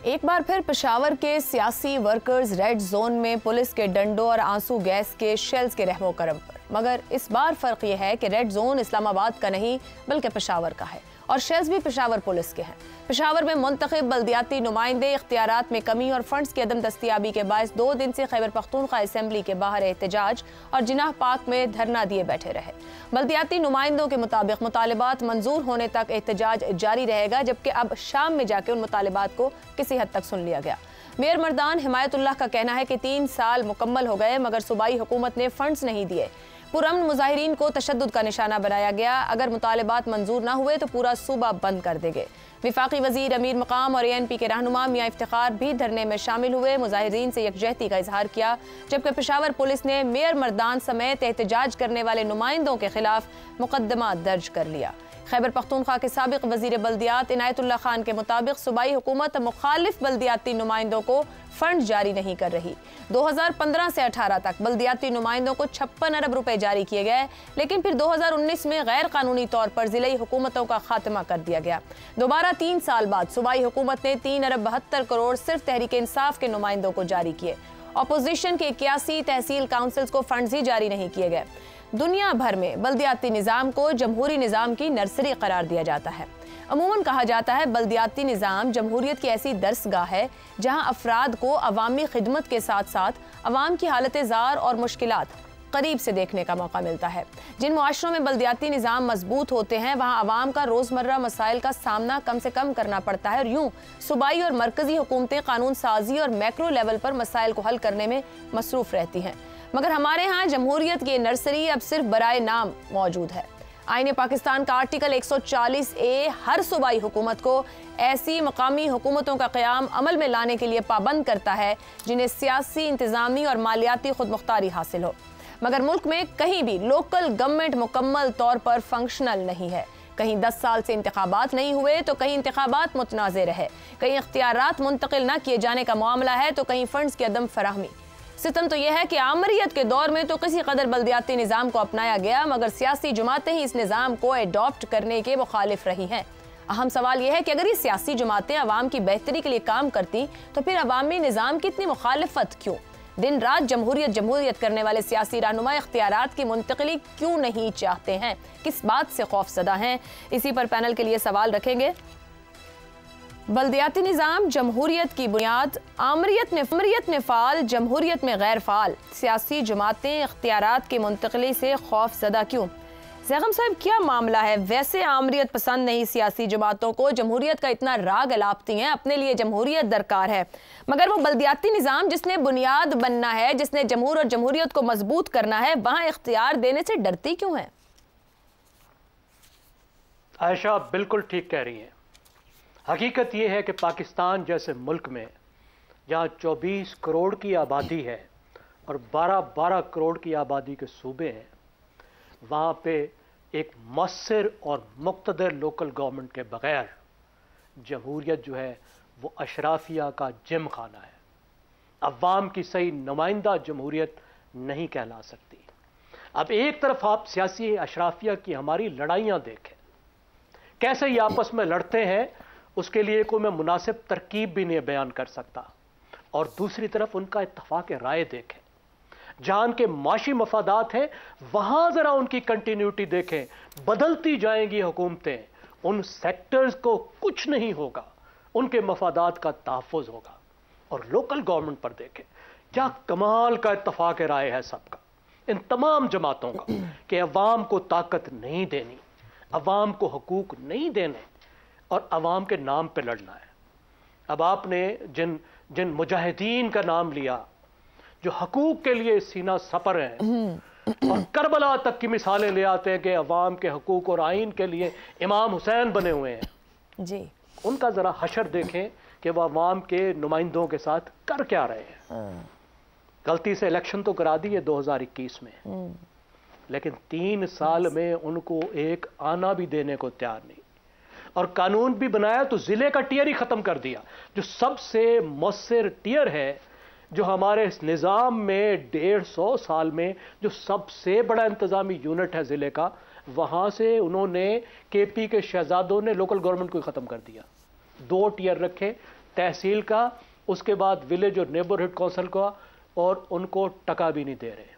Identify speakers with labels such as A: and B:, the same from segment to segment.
A: एक बार फिर पेशावर के सियासी वर्कर्स रेड जोन में पुलिस के डंडों और आंसू गैस के शेल्स के रहमो करम पर। मगर इस बार फर्क यह है कि रेड जोन इस्लामाबाद का नहीं बल्कि पेशावर का है और शेल्स भी पेशावर पुलिस के हैं। पेशावर में मुंतखब बल्दियाती नुमाइंदे इख्तियारात में कमी और फंड्स की अदम दस्तियाबी के बायस 2 दिन से खैबर पख्तूनख्वा असेंबली के बाहर एहतजाज और जिनाह पाक में धरना दिए बैठे रहे। बल्दियाती नुमाइंदों के मुताबिक मुतालिबात मंजूर होने तक एहतजाज जारी रहेगा, जबकि अब शाम में जाके उन मुतालिबात को किसी हद तक सुन लिया गया। मेयर मर्दान हिमायतुल्लाह का कहना है कि 3 साल मुकम्मल हो गए मगर सूबाई हुकूमत ने फंड्स नहीं दिए। पुरअमन मुजाहिरीन को तशद्दुद का निशाना बनाया गया। अगर मुतालिबात मंजूर ना हुए तो पूरा सूबा बंद कर देंगे। विफाकी वजीर अमीर मकाम और ANP के रहनुमा मियां इफ्तिखार भी धरने में शामिल हुए, मुजाहिरीन से यकजहती का इजहार किया। जबकि पेशावर पुलिस ने मेयर मर्दान समेत एहतजाज करने वाले नुमाइंदों के खिलाफ मुकदमा दर्ज कर लिया। खैबर पख्तूनख्वा के साबिक वजीर बल्दियात इनायतुल्लाह खान के मुताबिक सूबाई हुकूमत मुखालिफ बल्दियाती नुमाइंदों को फंड जारी नहीं कर रही। 2015 से 18 तक बल्दियाती नुमाइंदों को 56 अरब रुपए जारी किए गए, लेकिन फिर 2019 में गैर कानूनी तौर पर जिलाई हुकूमतों का खात्मा कर दिया गया। दोबारा 3 साल बाद सूबाई हुकूमत ने 3 अरब 72 करोड़ सिर्फ तहरीक इंसाफ के नुमाइंदों को जारी किए। अपोजिशन के 81 तहसील काउंसिल्स को फंड्स ही जारी नहीं किए गए। दुनिया भर में बल्दियाती निज़ाम को जमहूरी निज़ाम की नर्सरी करार दिया जाता है। अमूमन कहा जाता है बल्दियाती निज़ाम जमहूरियत की ऐसी दरसगाह है जहां अफराद को अवामी खिदमत के साथ साथ अवाम की हालत ज़ार और मुश्किलात करीब से देखने का मौका मिलता है। जिन मुआशरों में बल्दियाती निज़ाम मजबूत होते हैं वहाँ अवाम का रोज़मर्रा मसाइल का सामना कम से कम करना पड़ता है और यूँ सूबाई और मरकज़ी हुकूमतें कानून साजी और मैक्रो लेवल पर मसाइल को हल करने में मसरूफ़ रहती हैं। मगर हमारे यहाँ जमहूरियत की नर्सरी अब सिर्फ बराए नाम मौजूद है। आईने पाकिस्तान का आर्टिकल 140A हर सूबाई हुकूमत को ऐसी मकामी हुकूमतों का क़याम अमल में लाने के लिए पाबंद करता है जिन्हें सियासी, इंतज़ामी और मालियाती खुदमुख्तारी हासिल हो। मगर मुल्क में कहीं भी लोकल गवर्नमेंट मुकम्मल तौर पर फंक्शनल नहीं है। कहीं 10 साल से इंतखाबात नहीं हुए तो कहीं इंतखाबात मुतनाज़े रहे, कहीं इख्तियारात मुंतकिल न किए जाने का मामला है तो कहीं फंड्स की अदम फराहमी। सितम तो यह है कि आमरीत के दौर में तो किसी कदर बल्दियाती निज़ाम को अपनाया गया मगर सियासी जमातें ही इस निज़ाम को एडॉप्ट करने के मुखालिफ रही हैं। अहम सवाल यह है कि अगर ये सियासी जमातें अवाम की बेहतरी के लिए काम करती तो फिर अवामी निज़ाम की इतनी मुखालिफत क्यों? दिन रात जमहूरियत करने वाले सियासी रहनुमा इख्तियारात की मुंतकिली क्यों नहीं चाहते हैं? किस बात से खौफज़दा हैं? इसी पर पैनल के लिए सवाल रखेंगे। बल्दियाती निज़ाम जमहूरियत की बुनियाद, आमरीत में फ़ाल, जमहूरियत में गैर फ़ाल, सियासी जमातें इख्तियारात की मुंतकिली से खौफज़दा क्यों? ज़ैगम साहब, क्या मामला है? वैसे आमरीत पसंद नहीं सियासी जमातों को, जमहूरियत का इतना राग अलापती हैं, अपने लिए जमहूरियत दरकार है, मगर वो बल्दियाती निज़ाम जिसने बुनियाद बनना है, जिसने जमहूर और जमहूरियत को मजबूत करना है, वहाँ इख्तियार देने से डरती क्यों है?
B: आयशा बिल्कुल ठीक कह रही हैं। हकीकत यह है कि पाकिस्तान जैसे मुल्क में जहाँ 24 करोड़ की आबादी है और 12 करोड़ की आबादी के सूबे हैं, वहाँ पे एक मौसर और मुक़्तदर लोकल गवर्नमेंट के बग़ैर जमहूरियत जो है वो अशराफिया का जिम खाना है। अवाम की सही नुमाइंदा जमहूरियत नहीं कहला सकती। अब एक तरफ आप सियासी अशराफिया की हमारी लड़ाइयाँ देखें, कैसे ये आपस में लड़ते हैं, उसके लिए कोई मैं मुनासिब तरकीब भी नहीं बयान कर सकता। और दूसरी तरफ उनका इत्तफाक राय देखें, जहां उनके माशी मफादात हैं वहां ज़रा उनकी कंटिन्यूटी देखें। बदलती जाएंगी हुकूमतें, उन सेक्टर्स को कुछ नहीं होगा, उनके मफादात का तहफ़्फ़ुज़ होगा। और लोकल गवर्नमेंट पर देखें, क्या कमाल का इत्तफाक राय है सबका, इन तमाम जमातों का, कि अवाम को ताकत नहीं देनी, अवाम को हकूक नहीं देने और अवाम के नाम पे लड़ना है। अब आपने जिन मुजाहिदीन का नाम लिया जो हकूक के लिए सीना सपर हैं और करबला तक की मिसालें ले आते हैं कि अवाम के हकूक और आइन के लिए इमाम हुसैन बने हुए हैं जी, उनका ज़रा हशर देखें कि वह अवाम के नुमाइंदों के साथ कर क्या रहे हैं। गलती से इलेक्शन तो करा दिए 2021 में, लेकिन 3 साल में उनको एक आना भी देने को तैयार नहीं, और कानून भी बनाया तो जिले का टियर ही खत्म कर दिया, जो सबसे मौसर टियर है, जो हमारे इस निज़ाम में 150 साल में जो सबसे बड़ा इंतज़ामी यूनिट है जिले का, वहाँ से उन्होंने KP के शहजादों ने लोकल गवर्नमेंट को ख़त्म कर दिया। 2 टियर रखे तहसील का, उसके बाद विलेज और नेबरहुड काउंसिल का, और उनको टका भी नहीं दे रहे।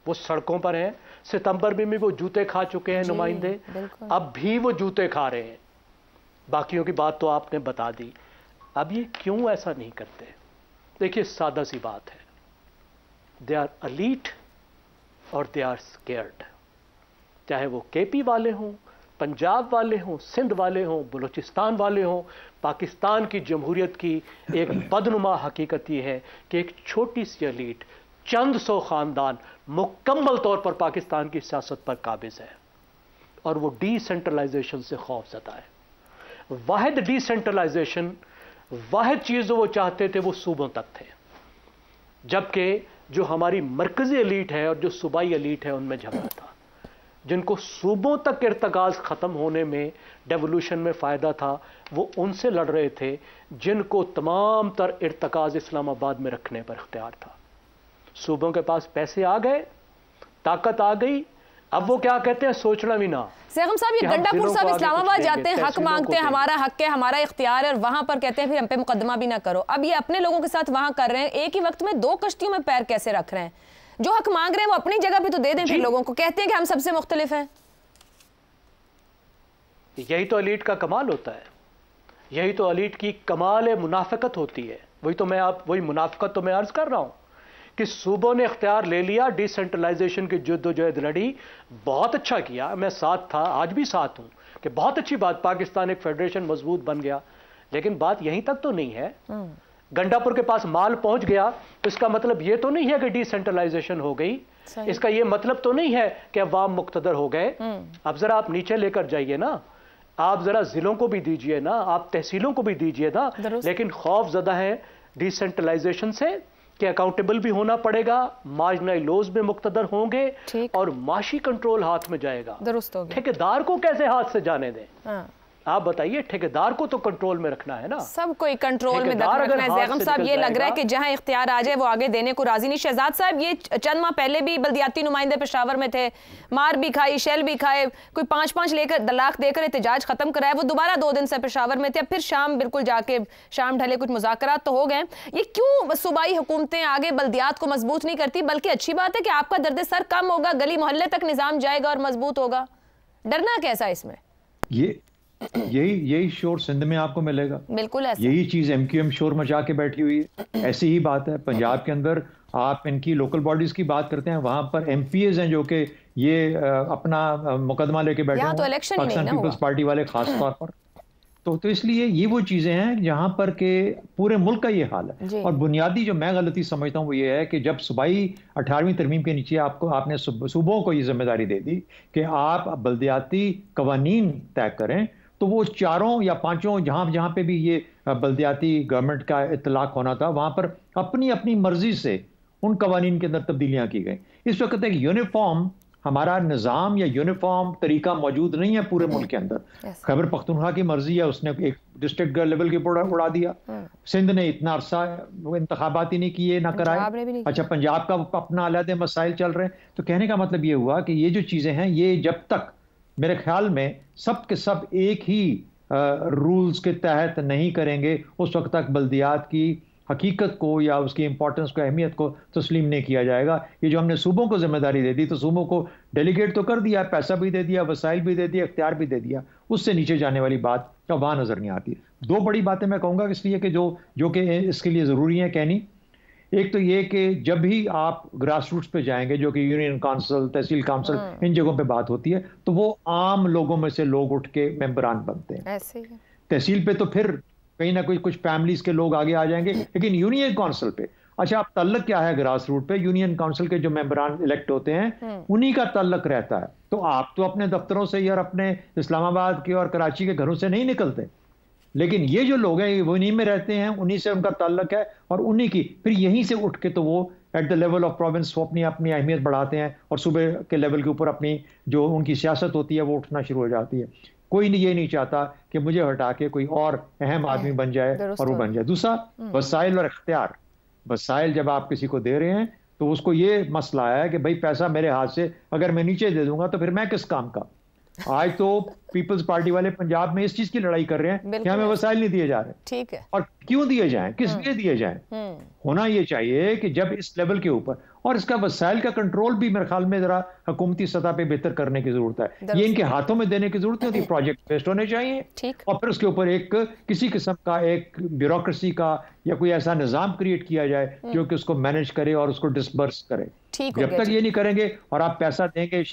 B: वो सड़कों पर हैं। सितंबर में भी वो जूते खा चुके हैं नुमाइंदे, अब भी वो जूते खा रहे हैं। बाकियों की बात तो आपने बता दी। अब ये क्यों ऐसा नहीं करते? देखिए, सादा सी बात है, दे आर एलीट और दे आर स्केयर्ड। चाहे वो केपी वाले हों, पंजाब वाले हों, सिंध वाले हों, बलूचिस्तान वाले हों, पाकिस्तान की जमहूरियत की एक बदनुमा हकीकत ये है कि एक छोटी सी एलीट, चंद सौ खानदान मुकम्मल तौर पर पाकिस्तान की सियासत पर काबिज है, और वो डिसेंट्रलाइजेशन से खौफज़दा है। वाहिद डिसेंट्रलाइजेशन, वाहिद चीज़ जो वो चाहते थे वो सूबों तक थे, जबकि जो हमारी मरकजी एलीट है और जो सूबाई एलीट है उनमें झगड़ा था। जिनको सूबों तक इर्तकाज ख़त्म होने में, डेवोल्यूशन में फ़ायदा था, वो उनसे लड़ रहे थे जिनको तमाम तर इर्तकाज इस्लामाबाद में रखने पर इख्तियार था। सूबों के पास पैसे आ गए, ताकत आ गई, अब वो क्या कहते हैं, सोचना भी ना।
A: सेगम साहब, ये गंडापुर साहब इस्लामाबाद जाते हैं, हक मांगते हैं, हमारा हक है, हमारा इख्तियार है, और वहां पर कहते हैं फिर हम पे मुकदमा भी ना करो। अब ये अपने लोगों के साथ वहां कर रहे हैं, एक ही वक्त में दो कश्तियों में पैर कैसे रख रहे हैं? जो हक मांग रहे हैं वो अपनी जगह पे तो दे दें, फिर लोगों को कहते हैं कि हम सबसे मुख्तलिफ हैं।
B: यही तो एलीट का कमाल होता है, यही तो एलीट की कमाल मुनाफिकत होती है। वही मुनाफिकत तो मैं अर्ज कर रहा हूं कि सूबों ने इख्तियार ले लिया, डिसेंट्रलाइजेशन की जद्दोजहद लड़ी, बहुत अच्छा किया, मैं साथ था, आज भी साथ हूं कि बहुत अच्छी बात, पाकिस्तान एक फेडरेशन मजबूत बन गया। लेकिन बात यहीं तक तो नहीं है। गंडापुर के पास माल पहुंच गया तो इसका मतलब ये तो नहीं है कि डिसेंट्रलाइजेशन हो गई, इसका ये मतलब तो नहीं है कि अवाम मुक्तदर हो गए। अब जरा आप नीचे लेकर जाइए ना, आप जरा जिलों को भी दीजिए ना, आप तहसीलों को भी दीजिए ना, लेकिन खौफ ज़दा है डिसेंट्रलाइजेशन से कि अकाउंटेबल भी होना पड़ेगा, मार्जिनलाइज में मुक्तदर होंगे और माशी कंट्रोल हाथ में जाएगा। ठेकेदार को कैसे हाथ से जाने दें? आप बताइए, ठेकेदार को तो कंट्रोल में रखना है ना, सब कोई कंट्रोल में रखना है। ज़ैगम साहब, ये लग रहा है कि जहां इख्तियार आ जाए वो आगे देने को राजी नहीं। शहजाद साहब, ये चंद माह पहले भी बल्दियाती नुमाइंदे पेशावर में थे, मार भी खाई, शेल भी खाए, कोई 5-5 लाख देकर एहतजाज खत्म कराया, वो दोबारा 2 दिन से पेशावर में थे, अब फिर शाम बिल्कुल जाके शाम ढले कुछ मुज़ाकरात तो हो गए। ये क्यों सूबाई हुकूमतें आगे बल्दियात को मजबूत नहीं करती? बल्कि अच्छी बात है कि आपका दर्द सर कम होगा, गली मोहल्ले तक निज़ाम जाएगा और मजबूत होगा। डरना कैसा इसमें?
C: यही शोर सिंध में आपको मिलेगा, बिल्कुल ऐसा। यही चीज MQM शोर मचा के बैठी हुई है। ऐसी ही बात है पंजाब के अंदर, आप इनकी लोकल बॉडीज की बात करते हैं, वहां पर MPs हैं जो कि ये अपना मुकदमा लेके बैठे हैं, पाकिस्तान पीपल्स पार्टी वाले खास तौर पर। तो इसलिए ये वो चीजें हैं जहां पर के पूरे मुल्क का ये हाल है। और बुनियादी जो मैं गलती समझता हूं वो ये है कि जब सूबाई 18वीं तरमीम के नीचे आपने सूबों को ये जिम्मेदारी दे दी कि आप बल्दियाती कवानीन तय करें, तो वो 4 या 5 जहां पे भी ये बल्दियाती गवर्नमेंट का इतलाक होना था, वहां पर अपनी अपनी मर्जी से उन कवानीन के अंदर तब्दीलियां की गई। इस वक्त एक यूनिफॉर्म हमारा निज़ाम या यूनिफॉर्म तरीका मौजूद नहीं है पूरे मुल्क के अंदर। खैबर पख्तूनख्वा की मर्जी है, उसने एक डिस्ट्रिक्ट लेवल के उड़ा दिया। सिंध ने इतना अरसा इंतखाबात ही नहीं किए, ना कराए। अच्छा, पंजाब का अपना अलग मसाइल चल रहे हैं। तो कहने का मतलब ये हुआ कि ये जो चीजें हैं, ये जब तक मेरे ख्याल में सब के सब एक ही रूल्स के तहत नहीं करेंगे, उस वक्त तक बल्दियात की हकीकत को या उसकी इंपॉर्टेंस को, अहमियत को तस्लीम नहीं किया जाएगा। ये जो हमने सूबों को जिम्मेदारी दे दी, तो सूबों को डेलीगेट तो कर दिया, पैसा भी दे दिया, वसाइल भी दे दिया, इख्तियार भी दे दिया, उससे नीचे जाने वाली बात का वहां नजर नहीं आती। 2 बड़ी बातें मैं कहूँगा इसलिए कि जो कि इसके लिए ज़रूरी है कहनी। एक तो ये कि जब भी आप ग्रास रूट्स पे जाएंगे, जो कि यूनियन काउंसिल, तहसील काउंसिल, इन जगहों पे बात होती है, तो वो आम लोगों में से लोग उठ के मेंबरान बनते हैं। ऐसे ही तहसील पे तो फिर कहीं ना कुछ फैमिलीज के लोग आगे आ जाएंगे, लेकिन यूनियन काउंसिल पे, अच्छा, अब तल्लक क्या है ग्रास रूट पे? यूनियन काउंसिल के जो मेंबरान इलेक्ट होते हैं उन्हीं का तल्लक रहता है। तो आप तो अपने दफ्तरों से और अपने इस्लामाबाद के और कराची के घरों से नहीं निकलते, लेकिन ये जो लोग हैं वो उन्हीं में रहते हैं, उन्हीं से उनका ताल्लुक है, और उन्हीं की फिर यहीं से उठ के तो वो at the level of province वो अपनी अपनी अहमियत बढ़ाते हैं, और सुबह के लेवल के ऊपर अपनी जो उनकी सियासत होती है वो उठना शुरू हो जाती है। कोई ये नहीं चाहता कि मुझे हटा के कोई और अहम आदमी बन जाए और वो बन जाए। दूसरा, वसाइल और इख्तियार। वसाइल जब आप किसी को दे रहे हैं तो उसको ये मसला है कि भाई पैसा मेरे हाथ से अगर मैं नीचे दे दूंगा तो फिर मैं किस काम का? आज तो पीपल्स पार्टी वाले पंजाब में इस चीज की लड़ाई कर रहे हैं कि हमें वसाइल नहीं दिए जा रहे।
A: ठीक है।
C: और क्यों दिए जाएं, किस लिए दिए जाएं? होना ये चाहिए कि जब इस लेवल के ऊपर, और इसका वसाइल का कंट्रोल भी मेरे ख्याल में जरा हुकूमती सतह पे बेहतर करने की जरूरत है। ये इनके हाथों में देने की जरूरत नहीं होती, प्रोजेक्ट बेस्ड होने चाहिए और फिर उसके ऊपर एक किसी किस्म का एक ब्यूरोक्रेसी का या कोई ऐसा निजाम क्रिएट किया जाए जो कि उसको मैनेज करे और उसको डिसबर्स करे। जब तक ये नहीं करेंगे और आप पैसा देंगे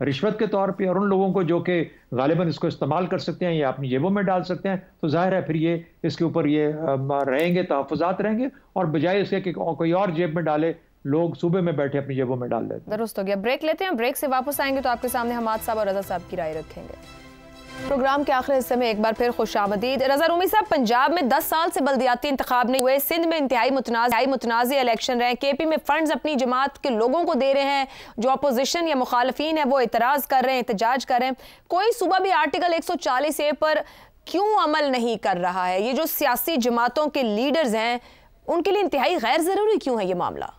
C: रिश्वत के तौर पे और उन लोगों को जो कि गालिबन इसको इस्तेमाल कर सकते हैं या अपनी जेबों में डाल सकते हैं, तो जाहिर है फिर ये इसके ऊपर ये रहेंगे, तहफ़्फ़ुज़ात रहेंगे, और बजाय इसके कि कोई और जेब में डाले, लोग सूबे में बैठे अपनी जेबों में डाल लेते हैं।
A: दुरुस्त हो गया। ब्रेक लेते हैं, ब्रेक से वापस आएंगे तो आपके सामने हमाद साहब और रजा साहब की राय रखेंगे। प्रोग्राम के आखिरी हिस्से में एक बार फिर खुशामदीद। रजा रूमी साहब, पंजाब में 10 साल से बल्दियाती इंतखाब नहीं हुए, सिंध में इंतहाई मुतनाज़ इलेक्शन रहे, केपी में फंड्स अपनी जमात के लोगों को दे रहे हैं, जो अपोजिशन या मुखालफिन है वो इतराज़ कर रहे हैं, एहतजाज कर रहे हैं। कोई सूबा भी आर्टिकल 140A पर क्यों अमल नहीं कर रहा है? ये जो सियासी जमातों के लीडर्स हैं उनके लिए इंतहाई गैर ज़रूरी क्यों है ये मामला?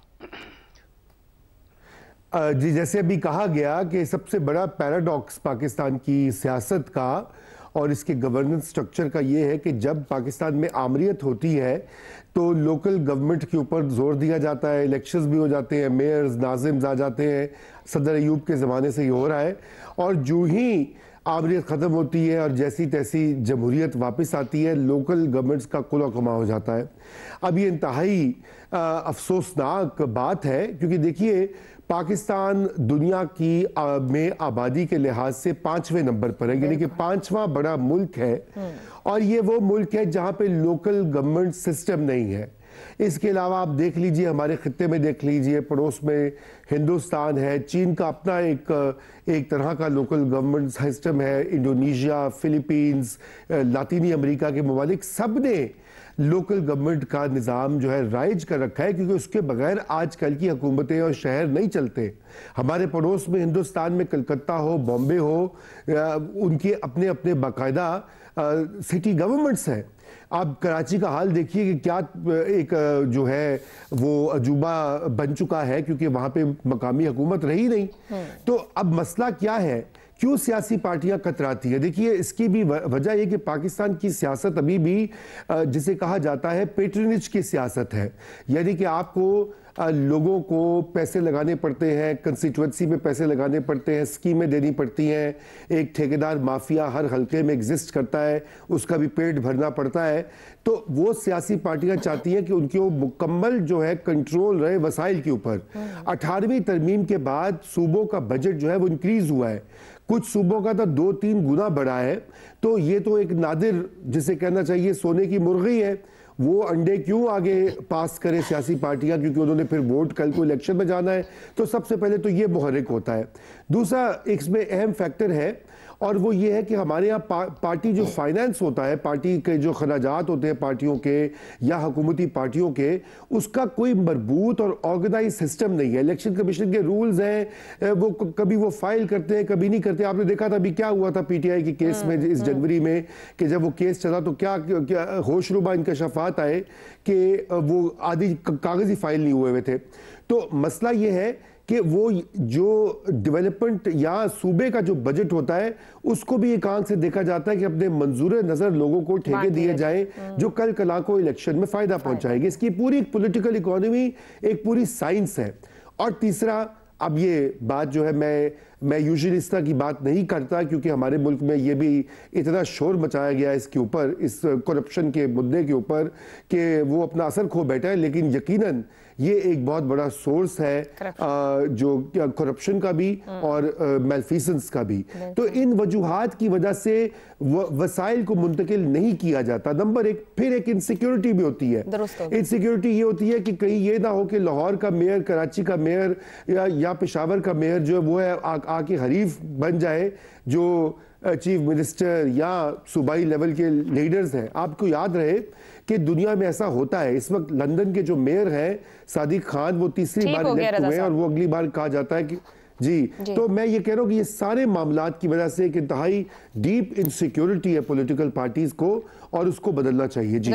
D: जी, जैसे अभी कहा गया कि सबसे बड़ा पैराडॉक्स पाकिस्तान की सियासत का और इसके गवर्नेंस स्ट्रक्चर का ये है कि जब पाकिस्तान में आमरीत होती है तो लोकल गवर्नमेंट के ऊपर जोर दिया जाता है, इलेक्शंस भी हो जाते हैं, मेयर्स नाजिम्स आ जाते हैं, सदर अयूब के ज़माने से ये हो रहा है। और जो ही आमरीत ख़त्म होती है और जैसी तैसी जमहूरियत वापस आती है, लोकल गवर्नमेंट्स का कुल कमा हो जाता है। अब ये इंतहाई अफसोसनाक बात है, क्योंकि देखिए पाकिस्तान दुनिया की में आबादी के लिहाज से 5वें नंबर पर है, यानी कि 5वां बड़ा मुल्क है, और ये वो मुल्क है जहां पे लोकल गवर्नमेंट सिस्टम नहीं है। इसके अलावा आप देख लीजिए, हमारे खित्ते में देख लीजिए, पड़ोस में हिंदुस्तान है, चीन का अपना एक तरह का लोकल गवर्नमेंट सिस्टम है, इंडोनेशिया, फिलीपींस, लातीनी अमेरिका के ममालिक, सब ने लोकल गवर्नमेंट का निज़ाम जो है राइज कर रखा है, क्योंकि उसके बगैर आजकल की हुकूमतें और शहर नहीं चलते। हमारे पड़ोस में हिंदुस्तान में कलकत्ता हो, बॉम्बे हो, उनके अपने अपने बाकायदा सिटी गवर्नमेंट्स हैं। आप कराची का हाल देखिए कि क्या एक जो है वो अजूबा बन चुका है, क्योंकि वहां पे मकामी हुकूमत रही नहीं। तो अब मसला क्या है, क्यों सियासी पार्टियां कतराती है? देखिए, इसकी भी वजह यह कि पाकिस्तान की सियासत अभी भी जिसे कहा जाता है पेट्रनेज की सियासत है, यानी कि आपको लोगों को पैसे लगाने पड़ते हैं, कंस्टिट्यूएंसी में पैसे लगाने पड़ते हैं, स्कीमें देनी पड़ती हैं, एक ठेकेदार माफिया हर हल्के में एग्जिस्ट करता है, उसका भी पेट भरना पड़ता है। तो वो सियासी पार्टियां चाहती हैं कि उनकी वो मुकम्मल जो है कंट्रोल रहे वसाइल के ऊपर। 18वीं तरमीम के बाद सूबों का बजट जो है वो इंक्रीज हुआ है, कुछ सूबों का तो 2-3 गुना बढ़ा है। तो ये तो एक नादिर, जिसे कहना चाहिए सोने की मुर्गी है। वो अंडे क्यों आगे पास करें सियासी पार्टियां, क्योंकि उन्होंने फिर वोट कल को इलेक्शन में जाना है। तो सबसे पहले तो ये मुहर्रिक होता है। दूसरा इसमें अहम फैक्टर है, और वो ये है कि हमारे यहाँ पार्टी जो फाइनेंस होता है, पार्टी के जो खराजात होते हैं पार्टियों के या हुकूमती पार्टियों के, उसका कोई मरबूत और ऑर्गेनाइज सिस्टम नहीं है। इलेक्शन कमीशन के रूल्स हैं, वो कभी वो फाइल करते हैं, कभी नहीं करते। आपने देखा था अभी क्या हुआ था पीटीआई के केस में इस जनवरी में, कि जब वो केस चला तो क्या होशरुबा इंकशाफात आए कि वो आदि कागजी फाइल नहीं हुए थे। तो मसला ये है कि वो जो डेवलपमेंट या सूबे का जो बजट होता है उसको भी एक आंख से देखा जाता है कि अपने मंजूर नजर लोगों को ठेके दिए जाएं, जो कल कला को इलेक्शन में फायदा पहुंचाएगी। इसकी पूरी पॉलिटिकल इकोनॉमी एक पूरी साइंस है। और तीसरा, अब ये बात जो है मैं यूजुअली इस तरह की बात नहीं करता, क्योंकि हमारे मुल्क में ये भी इतना शोर मचाया गया इसके ऊपर, इस करप्शन के मुद्दे के ऊपर, कि वो अपना असर खो बैठा है। लेकिन यकीनन ये एक बहुत बड़ा सोर्स है जो करप्शन का भी और मेलफिसेंस का भी। तो इन वजूहात की वजह से वसाइल को मुंतकिल नहीं किया जाता। नंबर एक, फिर एक इनसिक्योरिटी भी होती है। इनसिक्योरिटी ये होती है कि कहीं ये ना हो कि लाहौर का मेयर, कराची का मेयर या पेशावर का मेयर जो है वो है आके हरीफ बन जाए जो चीफ मिनिस्टर या सूबाई लेवल के लीडर्स हैं। आपको याद रहे कि दुनिया में ऐसा होता है। इस वक्त लंदन के जो मेयर हैं सादिक खान, वो तीसरी बार इलेक्ट हुए हैं और वो अगली बार कहा जाता है कि जी। तो मैं ये कह रहा हूँ कि ये सारे मामलात की वजह से एक इंतहाई डीप इनसिक्योरिटी है पॉलिटिकल पार्टीज को, और उसको बदलना चाहिए। जी।